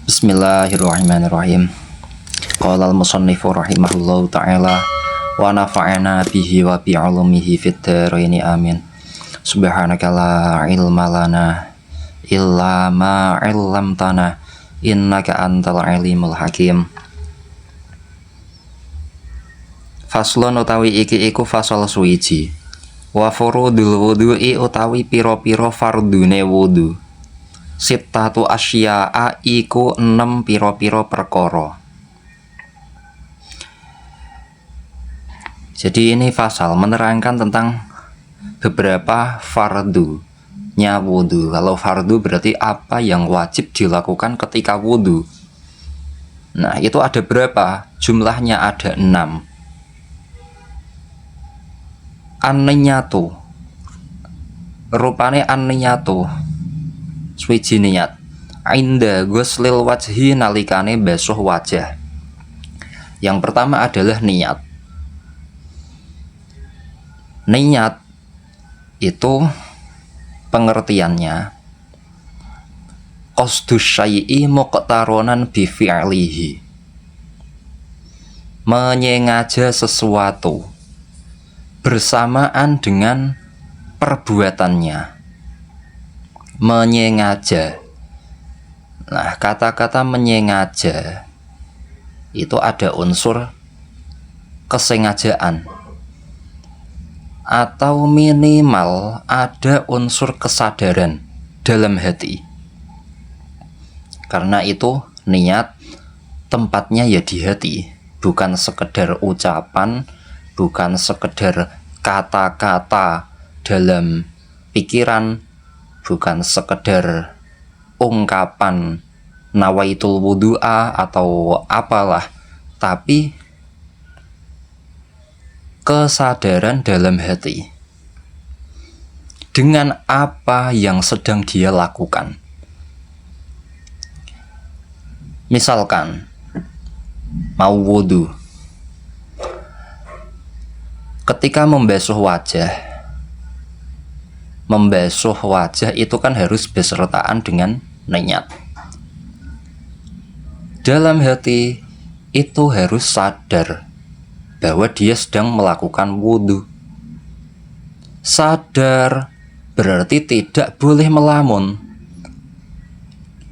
Bismillahirrahmanirrahim. Qala al-musannifu rahimahullahu ta'ala wa nafa'ana bihi wa bi'ulumihi fid dharaini amin. Subhanaka la ilma lana illa ma 'allamtana innaka antal alimul hakim. Faslun utawi iki iku fasal suwiji. Wa furudul wudu'i utawi pira-pira fardune wudu. Sittatu asya'a iku 6 pira-pira perkara. Jadi ini fasal menerangkan tentang beberapa fardunya wudu. Kalau fardu berarti apa yang wajib dilakukan ketika wudu. Nah itu ada berapa? Jumlahnya ada 6. An-niyatu, rupane an-niyatu swiji niat inda ghuslil wajhi nalikane basuh wajah. Yang pertama adalah niat. Niat itu pengertiannya qasdus syai'i muqtaronan bi fi'lihi, menyengaja sesuatu bersamaan dengan perbuatannya. Menyengaja. Nah, kata-kata menyengaja itu ada unsur kesengajaan atau minimal ada unsur kesadaran dalam hati. Karena itu niat tempatnya ya di hati, bukan sekedar ucapan, bukan sekedar kata-kata dalam pikiran, bukan sekedar ungkapan nawaitul wudu'a atau apalah, tapi kesadaran dalam hati dengan apa yang sedang dia lakukan. Misalkan mau wudu, ketika membasuh wajah itu kan harus besertaan dengan niat. Dalam hati itu harus sadar bahwa dia sedang melakukan wudu. Sadar berarti tidak boleh melamun.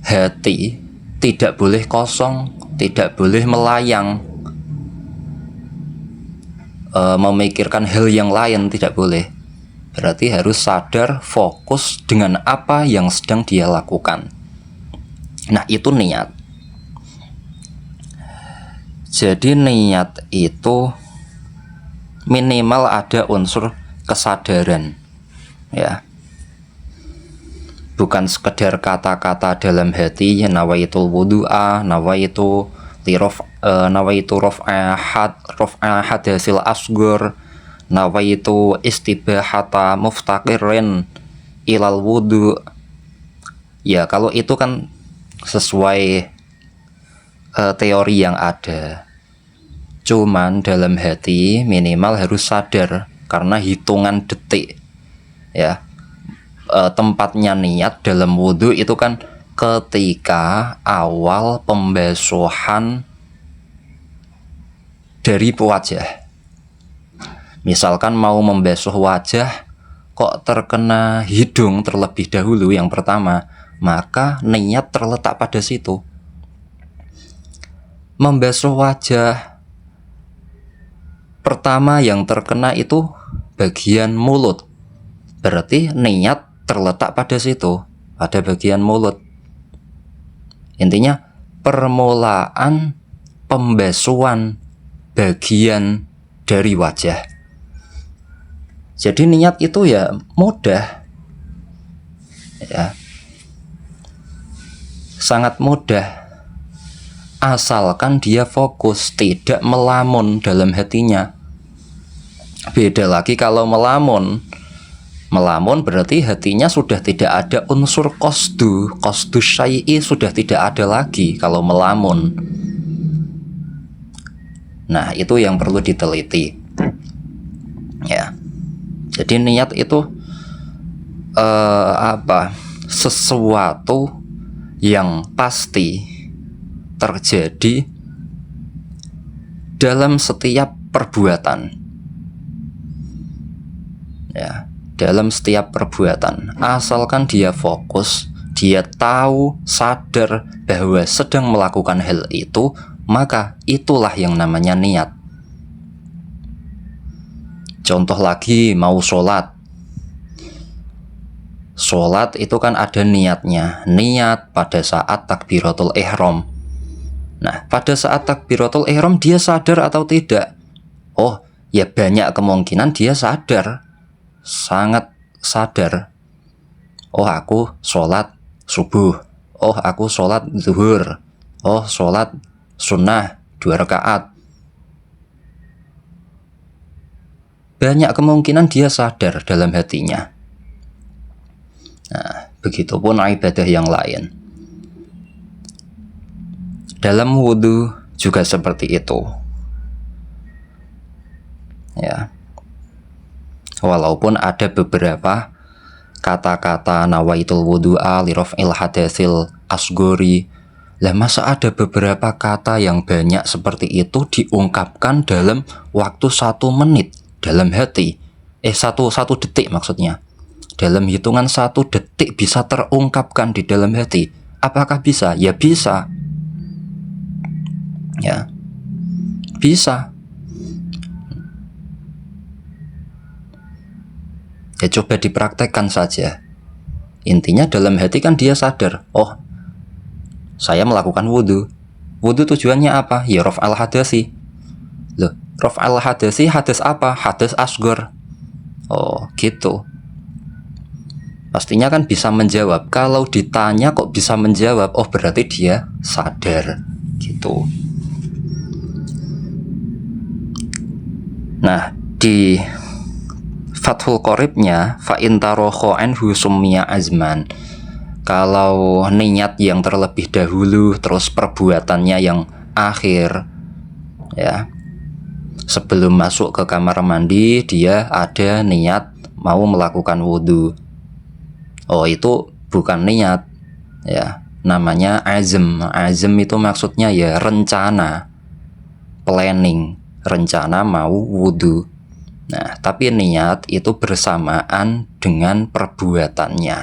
Hati tidak boleh kosong, tidak boleh melayang, memikirkan hal yang lain tidak boleh. Berarti harus sadar, fokus dengan apa yang sedang dia lakukan. Nah itu niat. Jadi niat itu minimal ada unsur kesadaran, ya. Bukan sekedar kata-kata dalam hati, nawaitul wudu'a, nawaitu raf'a hadasil asghar, nawaitu istibahata muftaqirin ilal wudu. Ya kalau itu kan sesuai teori yang ada. Cuman dalam hati minimal harus sadar, karena hitungan detik, ya. Tempatnya niat dalam wudu itu kan ketika awal pembasuhan dari wajah. Misalkan mau membasuh wajah kok terkena hidung terlebih dahulu yang pertama, maka niat terletak pada situ. Membasuh wajah pertama yang terkena itu bagian mulut, berarti niat terletak pada situ, pada bagian mulut. Intinya permulaan pembasuhan bagian dari wajah. Jadi niat itu ya mudah, ya, sangat mudah, asalkan dia fokus, tidak melamun dalam hatinya. Beda lagi kalau melamun berarti hatinya sudah tidak ada unsur qasdu syai'i, sudah tidak ada lagi kalau melamun. Nah itu yang perlu diteliti, ya. Jadi niat itu sesuatu yang pasti terjadi dalam setiap perbuatan. Ya, dalam setiap perbuatan, asalkan dia fokus, dia tahu, sadar bahwa sedang melakukan hal itu, maka itulah yang namanya niat. Contoh lagi, mau sholat. Sholat itu kan ada niatnya, niat pada saat takbiratul ihram. Nah, pada saat takbiratul ihram dia sadar atau tidak? Oh, ya banyak kemungkinan dia sadar, sangat sadar. Oh, aku sholat subuh. Oh, aku sholat zuhur. Oh, sholat sunnah 2 rakaat. Banyak kemungkinan dia sadar dalam hatinya. Nah, begitupun ibadah yang lain. Dalam wudhu juga seperti itu. Ya. Walaupun ada beberapa kata-kata nawaitul wudu'a li raf'il hadatsil asghari. Lah masa ada beberapa kata yang banyak seperti itu diungkapkan dalam waktu 1 menit dalam hati. Satu detik maksudnya. Dalam hitungan 1 detik bisa terungkapkan di dalam hati. Apakah bisa? Ya bisa. Ya, bisa. Ya coba dipraktekkan saja. Intinya dalam hati kan dia sadar, oh saya melakukan wudhu. Wudhu tujuannya apa? Ya raf'al hadasi. Loh, raf'al hadasi, hadas apa? Hadas asghar. Oh gitu. Pastinya kan bisa menjawab. Kalau ditanya kok bisa menjawab, oh berarti dia sadar gitu. Nah, di Fathul Qoribnya fa in tarokho anhu summiya azman. Kalau niat yang terlebih dahulu terus perbuatannya yang akhir, ya, sebelum masuk ke kamar mandi dia ada niat mau melakukan wudhu. Oh itu bukan niat, ya, namanya azm. Azm itu maksudnya ya rencana, planning, rencana mau wudhu. Nah, tapi niat itu bersamaan dengan perbuatannya.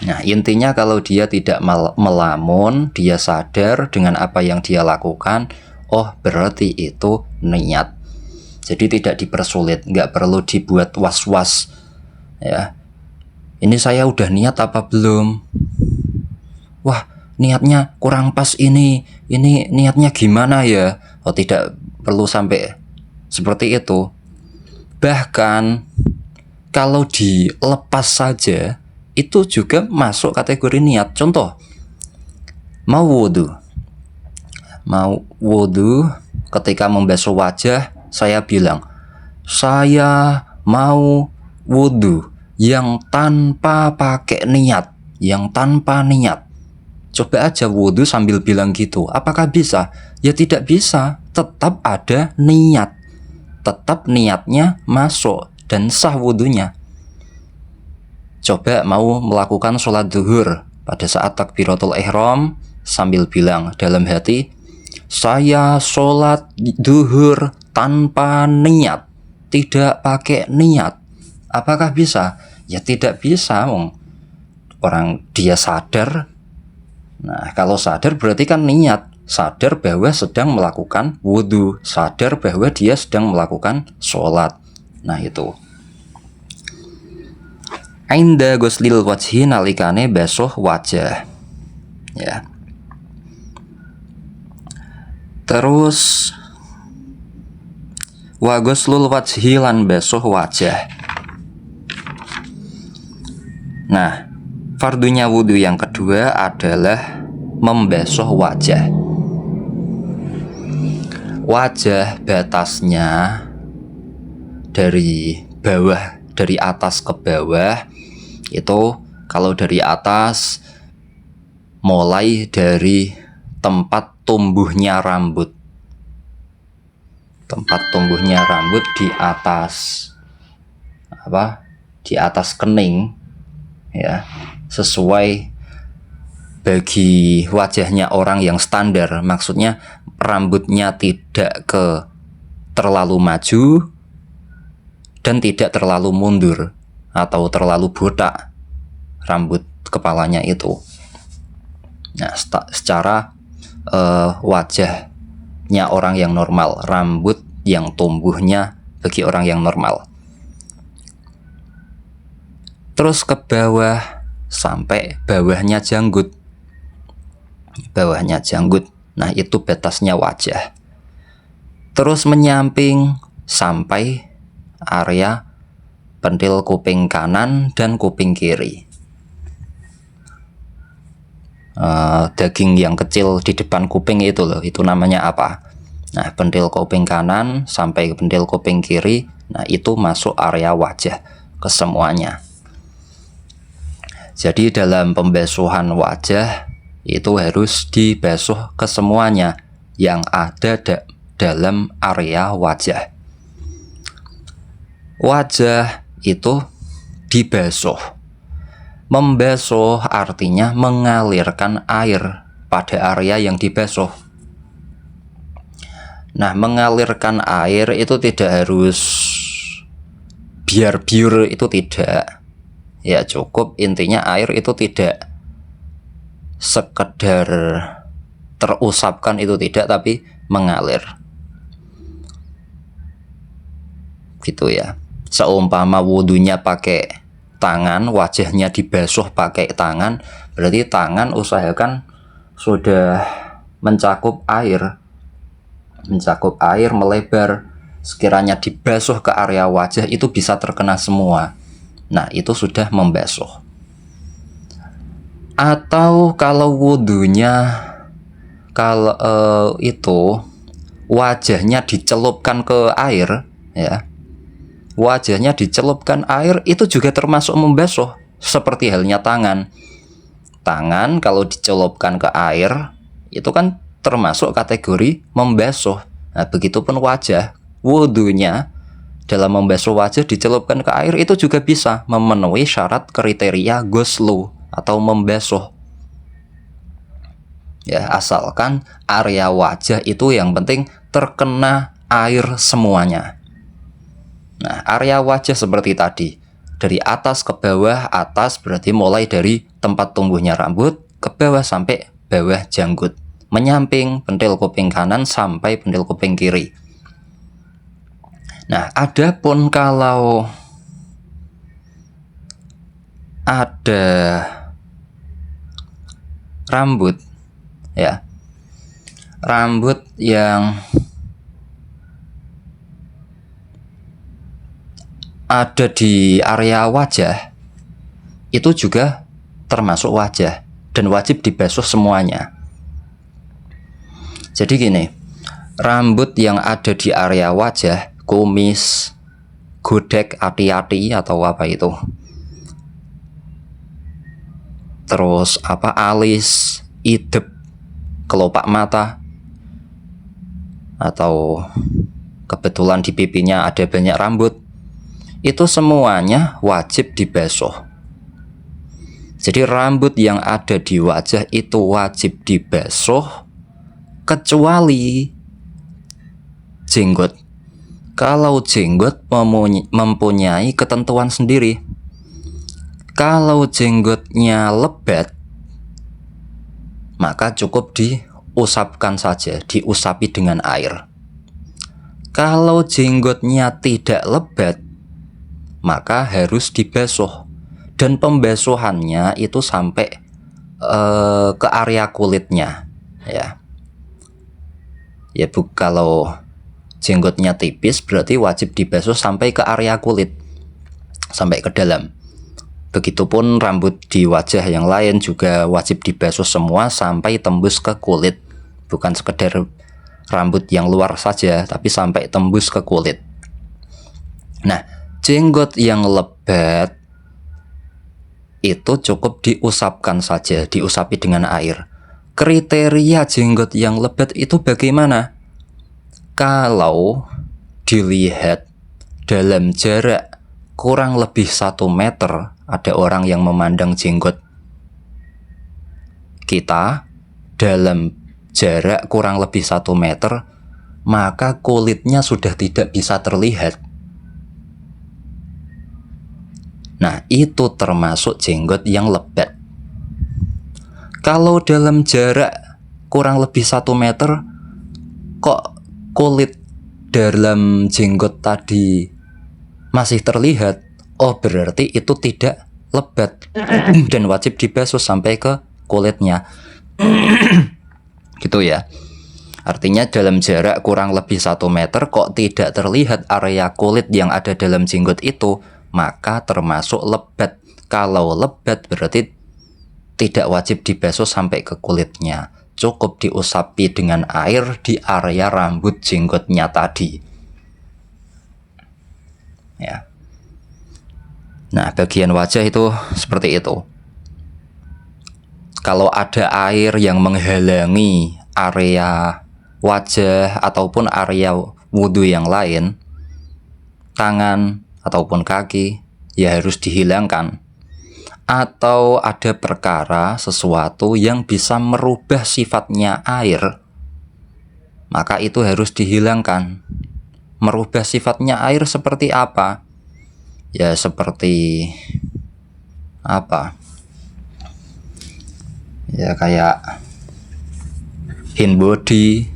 Nah, intinya kalau dia tidak melamun, dia sadar dengan apa yang dia lakukan, oh berarti itu niat. Jadi tidak dipersulit, nggak perlu dibuat was-was. Ya, ini saya udah niat apa belum? Wah, niatnya kurang pas ini niatnya gimana ya? Oh tidak perlu sampai seperti itu. Bahkan kalau dilepas saja itu juga masuk kategori niat. Contoh, mau wudhu ketika membasuh wajah, saya bilang saya mau wudhu yang tanpa pakai niat, yang tanpa niat. Coba aja wudhu sambil bilang gitu, apakah bisa? Ya tidak bisa, tetap ada niat, tetap niatnya masuk dan sah wudhunya. Coba mau melakukan sholat zuhur pada saat takbiratul ihram sambil bilang dalam hati, saya sholat zuhur tanpa niat, tidak pakai niat. Apakah bisa? Ya tidak bisa. Orang dia sadar. Nah kalau sadar berarti kan niat. Sadar bahwa sedang melakukan wudhu, sadar bahwa dia sedang melakukan sholat. Nah itu. Inda ghuslil wajhi, nalikane basuh wajah. Ya. Terus wa ghuslul wajhi lan basuh wajah. Nah, fardunya wudhu yang kedua adalah membasuh wajah. Wajah batasnya dari bawah, dari atas ke bawah. Itu kalau dari atas mulai dari tempat tumbuhnya rambut. Tempat tumbuhnya rambut di atas Di atas kening, ya, sesuai bagi wajahnya orang yang standar, maksudnya rambutnya tidak terlalu maju dan tidak terlalu mundur atau terlalu botak rambut kepalanya itu. Nah, secara wajahnya orang yang normal, rambut yang tumbuhnya bagi orang yang normal. Terus ke bawah sampai bawahnya janggut. Bawahnya janggut. Nah, itu batasnya wajah. Terus menyamping sampai area pentil kuping kanan dan kuping kiri. Daging yang kecil di depan kuping itu loh, itu namanya apa? Nah, pentil kuping kanan sampai pentil kuping kiri, nah itu masuk area wajah kesemuanya. Jadi dalam pembasuhan wajah itu harus dibasuh kesemuanya yang ada dalam area wajah. Wajah itu dibasuh. Membasuh artinya mengalirkan air pada area yang dibasuh. Nah, mengalirkan air itu tidak harus biar-biur, itu tidak. Ya cukup intinya air itu tidak sekedar terusapkan, itu tidak, tapi mengalir. Gitu ya. Seumpama wudunya pakai tangan, wajahnya dibasuh pakai tangan, berarti tangan usahakan sudah mencakup air. Mencakup air, melebar. Sekiranya dibasuh ke area wajah itu bisa terkena semua. Nah, itu sudah membasuh. Atau kalau wudunya itu wajahnya dicelupkan ke air, ya. Wajahnya dicelupkan air itu juga termasuk membasuh, seperti halnya tangan. Tangan kalau dicelupkan ke air itu kan termasuk kategori membasuh. Nah, begitupun wajah, wudunya dalam membasuh wajah dicelupkan ke air itu juga bisa memenuhi syarat kriteria ghuslu atau membasuh. Ya, asalkan area wajah itu yang penting terkena air semuanya. Nah, area wajah seperti tadi, dari atas ke bawah. Atas berarti mulai dari tempat tumbuhnya rambut ke bawah sampai bawah janggut, menyamping pentil kuping kanan sampai pentil kuping kiri. Nah, adapun kalau ada rambut, ya, rambut yang ada di area wajah itu juga termasuk wajah dan wajib dibasuh semuanya. Jadi gini, rambut yang ada di area wajah, kumis, godek, ati-ati atau apa itu, terus alis, idep, kelopak mata, atau kebetulan di pipinya ada banyak rambut, itu semuanya wajib dibasuh. Jadi rambut yang ada di wajah itu wajib dibasuh kecuali jenggot. Kalau jenggot mempunyai ketentuan sendiri. Kalau jenggotnya lebat, maka cukup diusapkan saja, diusapi dengan air. Kalau jenggotnya tidak lebat, maka harus dibasuh, dan pembasuhannya itu sampai ke area kulitnya, ya. Ya kalau jenggotnya tipis berarti wajib dibasuh sampai ke area kulit, sampai ke dalam. Begitupun rambut di wajah yang lain juga wajib dibasuh semua sampai tembus ke kulit, bukan sekedar rambut yang luar saja, tapi sampai tembus ke kulit. Nah, jenggot yang lebat itu cukup diusapkan saja, diusapi dengan air. Kriteria jenggot yang lebat itu bagaimana? Kalau dilihat dalam jarak kurang lebih 1 meter, ada orang yang memandang jenggot kita dalam jarak kurang lebih 1 meter, maka kulitnya sudah tidak bisa terlihat. Nah, itu termasuk jenggot yang lebat. Kalau dalam jarak kurang lebih 1 meter, kok kulit dalam jenggot tadi masih terlihat, oh berarti itu tidak lebat dan wajib dibasuh sampai ke kulitnya. Gitu ya. Artinya dalam jarak kurang lebih 1 meter kok tidak terlihat area kulit yang ada dalam jenggot itu, maka termasuk lebat. Kalau lebat berarti tidak wajib dibasuh sampai ke kulitnya, cukup diusapi dengan air di area rambut jenggotnya tadi. Ya. Nah, bagian wajah itu seperti itu. Kalau ada air yang menghalangi area wajah ataupun area wudhu yang lain, tangan ataupun kaki, ya harus dihilangkan. Atau ada perkara sesuatu yang bisa merubah sifatnya air, maka itu harus dihilangkan. Merubah sifatnya air seperti apa? Ya seperti apa? Ya kayak hand body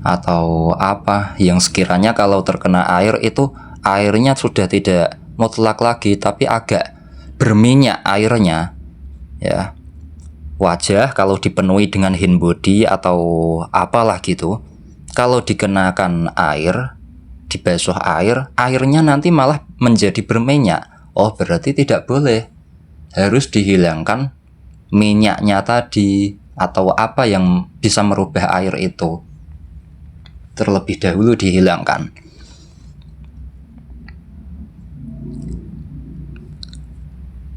atau apa yang sekiranya kalau terkena air itu airnya sudah tidak mutlak lagi tapi agak berminyak airnya, ya. Wajah kalau dipenuhi dengan hand body atau apalah gitu, kalau dikenakan air, dibasuh air, airnya nanti malah menjadi berminyak. Oh berarti tidak boleh, harus dihilangkan minyaknya tadi atau apa yang bisa merubah air itu, terlebih dahulu dihilangkan.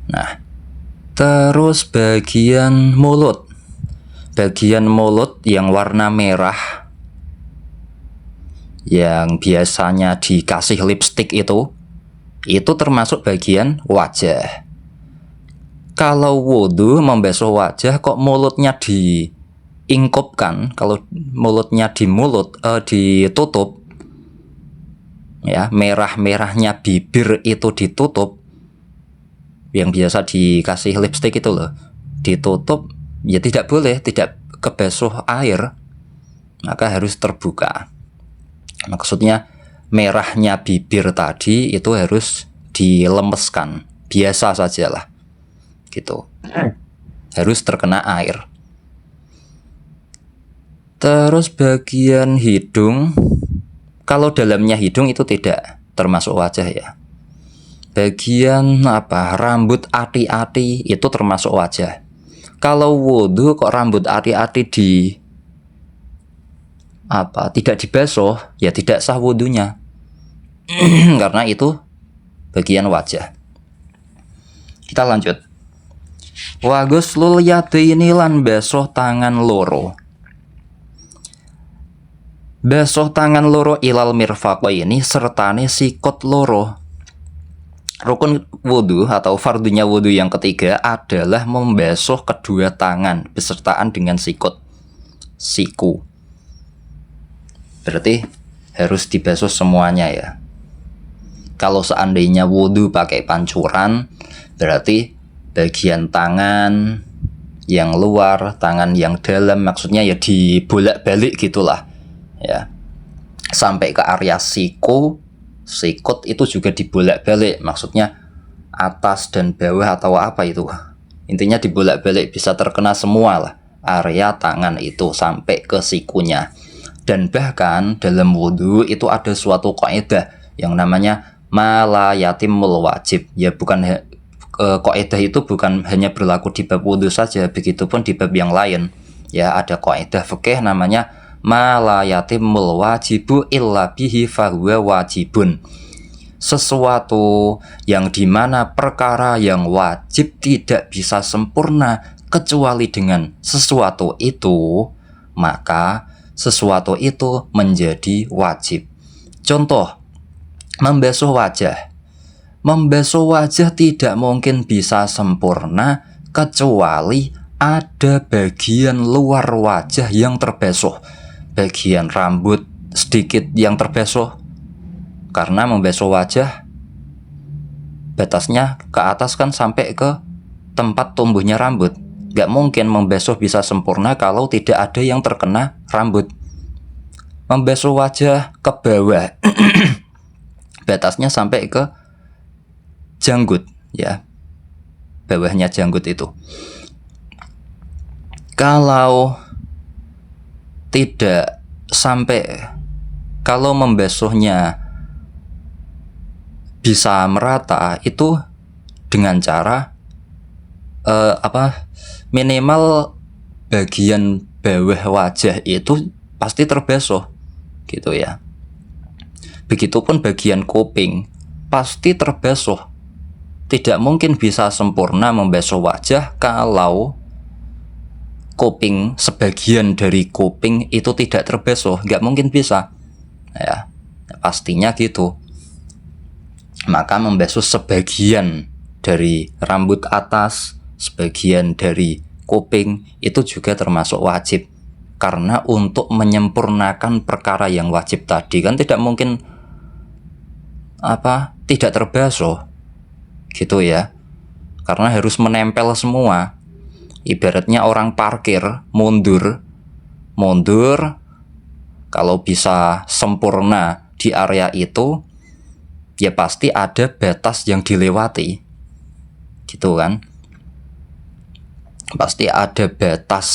Nah, terus bagian mulut. Bagian mulut yang warna merah, yang biasanya dikasih lipstik itu termasuk bagian wajah. Kalau wudhu membasuh wajah kok mulutnya diingkupkan, kalau mulutnya ditutup, ya merah-merahnya bibir itu ditutup, yang biasa dikasih lipstik itu loh, ditutup, ya tidak boleh, tidak kebasuh air, maka harus terbuka. Maksudnya merahnya bibir tadi itu harus dilemeskan, biasa sajalah gitu, harus terkena air. Terus bagian hidung, kalau dalamnya hidung itu tidak termasuk wajah ya. Bagian rambut ati-ati itu termasuk wajah. Kalau wudhu kok rambut ati-ati tidak dibasuh, ya tidak sah wudhunya. Karena itu bagian wajah. Kita lanjut. Wa ghuslul yadaini lan basuh tangan loro. Basuh tangan loro ilal mirfaqaini sertane sikut loro. Rukun wudhu atau fardunya wudhu yang ketiga adalah membasuh kedua tangan besertaan dengan siku. Berarti harus dibasuh semuanya ya. Kalau seandainya wudhu pakai pancuran, berarti bagian tangan yang luar, tangan yang dalam, maksudnya ya dibolak-balik gitulah ya, sampai ke area sikut itu juga dibolak-balik, maksudnya atas dan bawah atau apa itu, intinya dibolak-balik, bisa terkena semua lah area tangan itu sampai ke sikunya. Dan bahkan dalam wudhu itu ada suatu kaidah yang namanya ma la yatimul wajib, ya bukan kaidah itu bukan hanya berlaku di bab wudhu saja, begitupun di bab yang lain ya. Ada kaidah fikih namanya ma la yatimul wajibu illa bihi fahuwa wajibun. Sesuatu yang dimana perkara yang wajib tidak bisa sempurna kecuali dengan sesuatu itu, maka sesuatu itu menjadi wajib. Contoh, membasuh wajah. Membasuh wajah tidak mungkin bisa sempurna kecuali ada bagian luar wajah yang terbesoh, bagian rambut sedikit yang terbesoh. Karena membesoh wajah, batasnya ke atas kan sampai ke tempat tumbuhnya rambut. Gak mungkin membesoh bisa sempurna kalau tidak ada yang terkena rambut. Membesoh wajah ke bawah, batasnya sampai ke janggut, ya, bawahnya janggut itu. Kalau tidak sampai, kalau membesohnya bisa merata, itu dengan cara minimal bagian bawah wajah itu pasti terbesoh, gitu ya. Begitupun bagian kuping pasti terbesoh. Tidak mungkin bisa sempurna membesoh wajah kalau kuping, sebagian dari kuping itu tidak terbesoh, nggak mungkin bisa, ya, pastinya gitu. Maka membesoh sebagian dari rambut atas, sebagian dari kuping itu juga termasuk wajib, karena untuk menyempurnakan perkara yang wajib tadi kan tidak mungkin tidak terbesoh, gitu ya, karena harus menempel semua. Ibaratnya orang parkir, mundur, kalau bisa sempurna di area itu, ya pasti ada batas yang dilewati, gitu kan. Pasti ada batas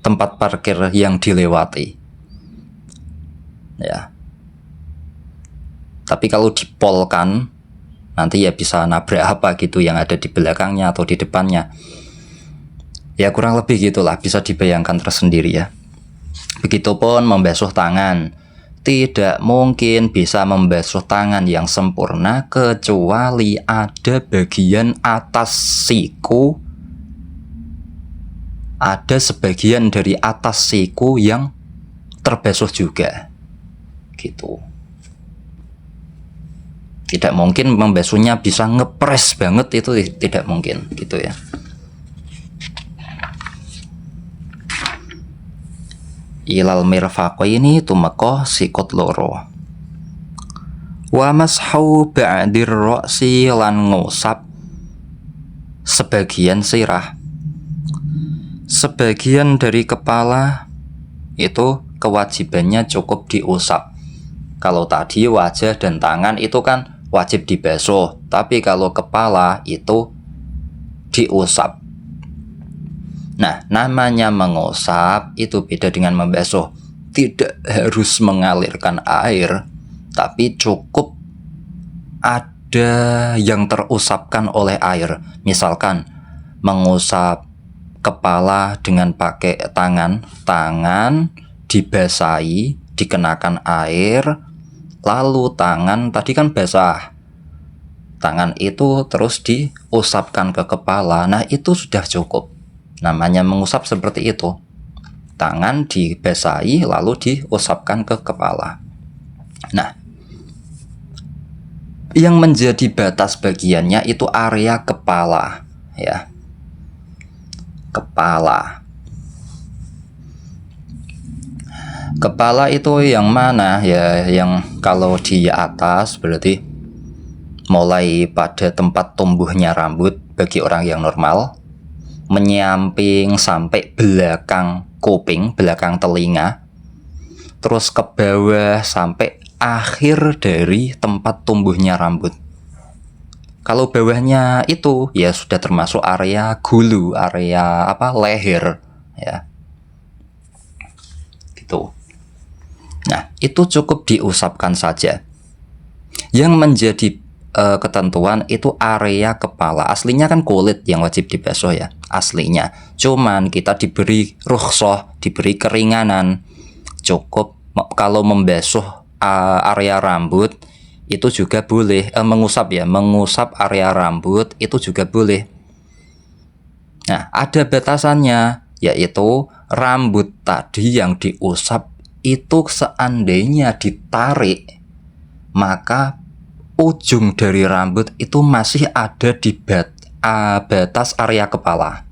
tempat parkir yang dilewati, ya. Tapi kalau dipolkan, nanti ya bisa nabrak apa gitu yang ada di belakangnya atau di depannya. Ya kurang lebih gitulah, bisa dibayangkan tersendiri ya. Begitupun membasuh tangan. Tidak mungkin bisa membasuh tangan yang sempurna kecuali ada bagian atas siku, ada sebagian dari atas siku yang terbasuh juga, gitu. Tidak mungkin membasuhnya bisa ngepres banget, itu tidak mungkin, gitu ya. Ilal mirfaqaini tumeka sikut loro. Wa mashu ba'dir ra'si lan ngusap sebagian sirah. Sebagian dari kepala itu kewajibannya cukup diusap. Kalau tadi wajah dan tangan itu kan wajib dibasuh, tapi kalau kepala itu diusap. Nah, namanya mengusap itu beda dengan membasuh. Tidak harus mengalirkan air, tapi cukup ada yang terusapkan oleh air. Misalkan mengusap kepala dengan pakai tangan dibasahi, dikenakan air, lalu tangan tadi kan basah, tangan itu terus diusapkan ke kepala. Nah, itu sudah cukup. Namanya mengusap seperti itu. Tangan dibasahi lalu diusapkan ke kepala. Nah, yang menjadi batas bagiannya itu area kepala, ya. Kepala itu yang mana ya? Yang kalau di atas berarti mulai pada tempat tumbuhnya rambut bagi orang yang normal, menyamping sampai belakang kuping, belakang telinga, terus ke bawah sampai akhir dari tempat tumbuhnya rambut. Kalau bawahnya itu ya sudah termasuk area gulu, area leher, ya. Gitu. Nah, itu cukup diusapkan saja. Yang menjadi ketentuan itu area kepala. Aslinya kan kulit yang wajib dibasuh ya, aslinya. Cuman kita diberi rukhsah, diberi keringanan. Cukup kalau membasuh area rambut itu juga boleh, mengusap area rambut itu juga boleh. Nah, ada batasannya, yaitu rambut tadi yang diusap itu seandainya ditarik, maka ujung dari rambut itu masih ada batas area kepala.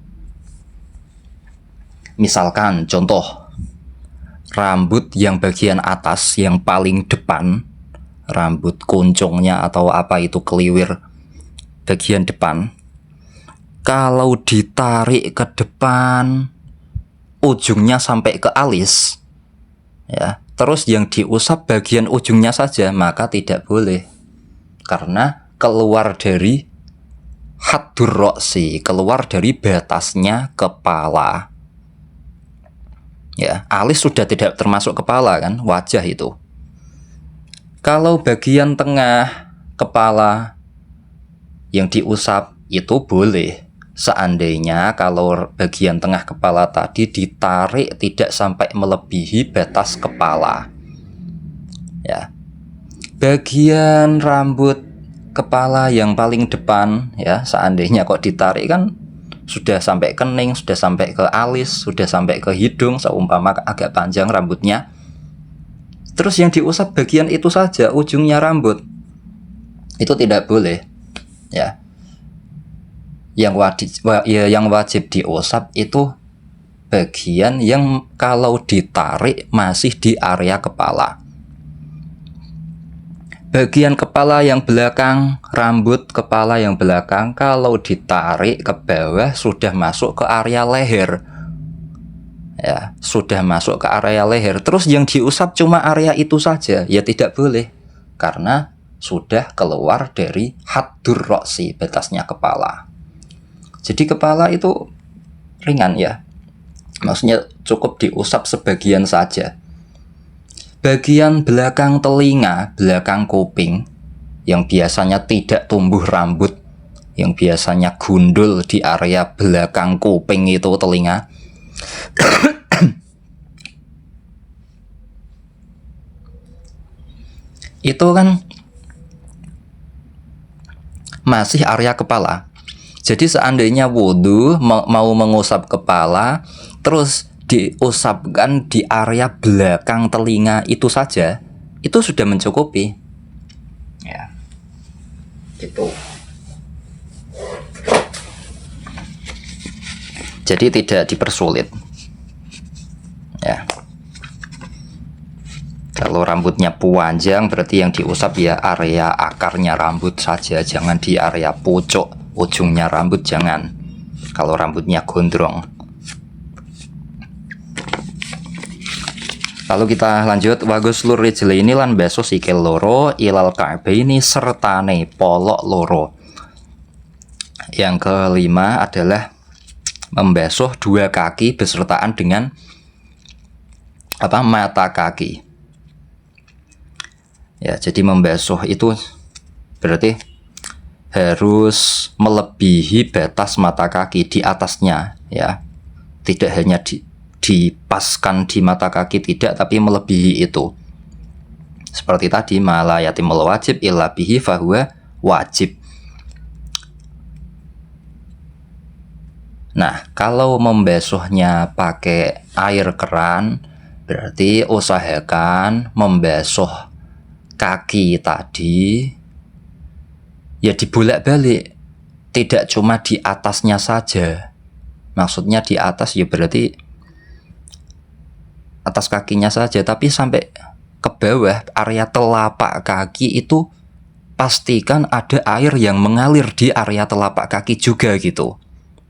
Misalkan contoh, rambut yang bagian atas yang paling depan, rambut kuncungnya atau apa itu keliwir bagian depan, kalau ditarik ke depan ujungnya sampai ke alis, ya, terus yang diusap bagian ujungnya saja, maka tidak boleh, karena keluar dari haddur roksi, keluar dari batasnya kepala. Ya, alis sudah tidak termasuk kepala kan, wajah itu. Kalau bagian tengah kepala yang diusap itu boleh, seandainya kalau bagian tengah kepala tadi ditarik tidak sampai melebihi batas kepala. Ya. Bagian rambut kepala yang paling depan, ya, seandainya kok ditarik kan sudah sampai kening, sudah sampai ke alis, sudah sampai ke hidung, seumpama agak panjang rambutnya. Terus yang diusap bagian itu saja, ujungnya rambut, itu tidak boleh, ya. Yang wajib diusap itu bagian yang kalau ditarik masih di area kepala. Bagian kepala yang belakang, rambut kepala yang belakang, kalau ditarik ke bawah sudah masuk ke area leher. Ya, sudah masuk ke area leher. Terus yang diusap cuma area itu saja, ya tidak boleh, karena sudah keluar dari haddur roksi, batasnya kepala. Jadi kepala itu ringan, ya, maksudnya cukup diusap sebagian saja. Bagian belakang telinga, belakang kuping, yang biasanya tidak tumbuh rambut, yang biasanya gundul di area belakang kuping itu telinga, itu kan masih area kepala. Jadi seandainya wudhu mau mengusap kepala, terus diusapkan di area belakang telinga itu saja, itu sudah mencukupi, ya, gitu. Jadi tidak dipersulit, ya. Kalau rambutnya panjang berarti yang diusap ya area akarnya rambut saja, jangan di area pucuk ujungnya rambut, jangan. Kalau rambutnya gondrong. Lalu kita lanjut, waguslur rijlaini lan beso sikil loro ilal ka'baini sertane polok loro. Yang kelima adalah membasuh dua kaki besertaan dengan mata kaki. Ya, jadi membasuh itu berarti harus melebihi batas mata kaki, di atasnya, ya. Tidak hanya dipaskan di mata kaki, tidak, tapi melebihi itu. Seperti tadi, mala yatimul wajib illa bihi fahuwa wajib. Nah, kalau membasuhnya pakai air keran, berarti usahakan membasuh kaki tadi ya dibolak-balik, tidak cuma di atasnya saja. Maksudnya di atas ya berarti atas kakinya saja, tapi sampai ke bawah area telapak kaki itu pastikan ada air yang mengalir di area telapak kaki juga gitu,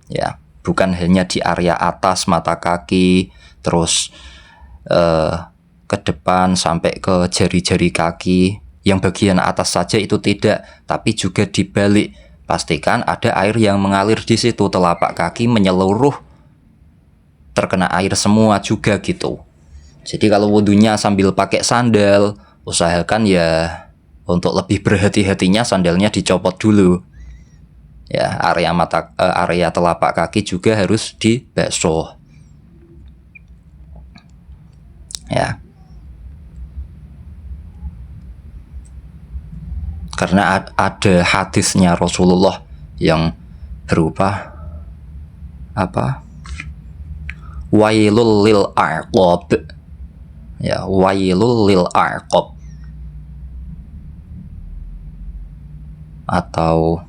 ya, bukan hanya di area atas mata kaki terus ke depan sampai ke jari-jari kaki, yang bagian atas saja itu tidak, tapi juga dibalik, pastikan ada air yang mengalir di situ, telapak kaki menyeluruh, terkena air semua juga gitu. Jadi kalau wudhunya sambil pakai sandal, usahakan ya untuk lebih berhati-hatinya sandalnya dicopot dulu, ya. Area telapak kaki juga harus dibasuh, ya, karena ada hadisnya Rasulullah yang berupa wailul lil a'qab, ya, wailul lil a'qab, atau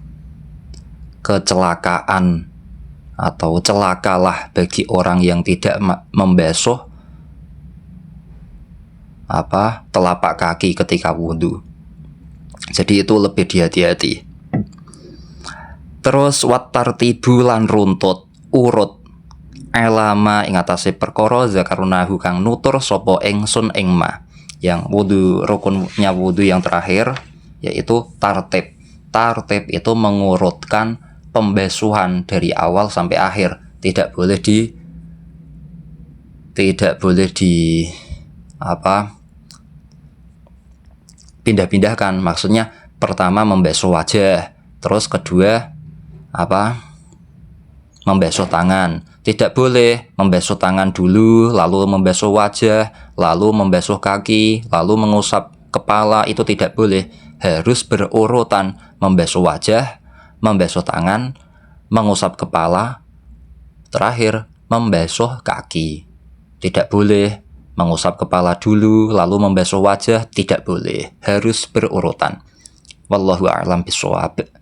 kecelakaan atau celakalah bagi orang yang tidak membasuh telapak kaki ketika wudhu. Jadi itu lebih dihati-hati. Terus wat tartibu lan runtut urut elama ing atase perkara zakarunahu kang nutur sapa ingsun ing ma. Yang wudhu, rukunnya wudhu yang terakhir yaitu tartib. Tartib itu mengurutkan pembasuhan dari awal sampai akhir. Tidak boleh pindah-pindahkan. Maksudnya pertama membasuh wajah, terus kedua membasuh tangan. Tidak boleh membasuh tangan dulu, lalu membasuh wajah, lalu membasuh kaki, lalu mengusap kepala. Itu tidak boleh. Harus berurutan, membasuh wajah, membasuh tangan, mengusap kepala, terakhir membasuh kaki. Tidak boleh mengusap kepala dulu lalu membasuh wajah, tidak boleh. Harus berurutan. Wallahu a'lam bishawab.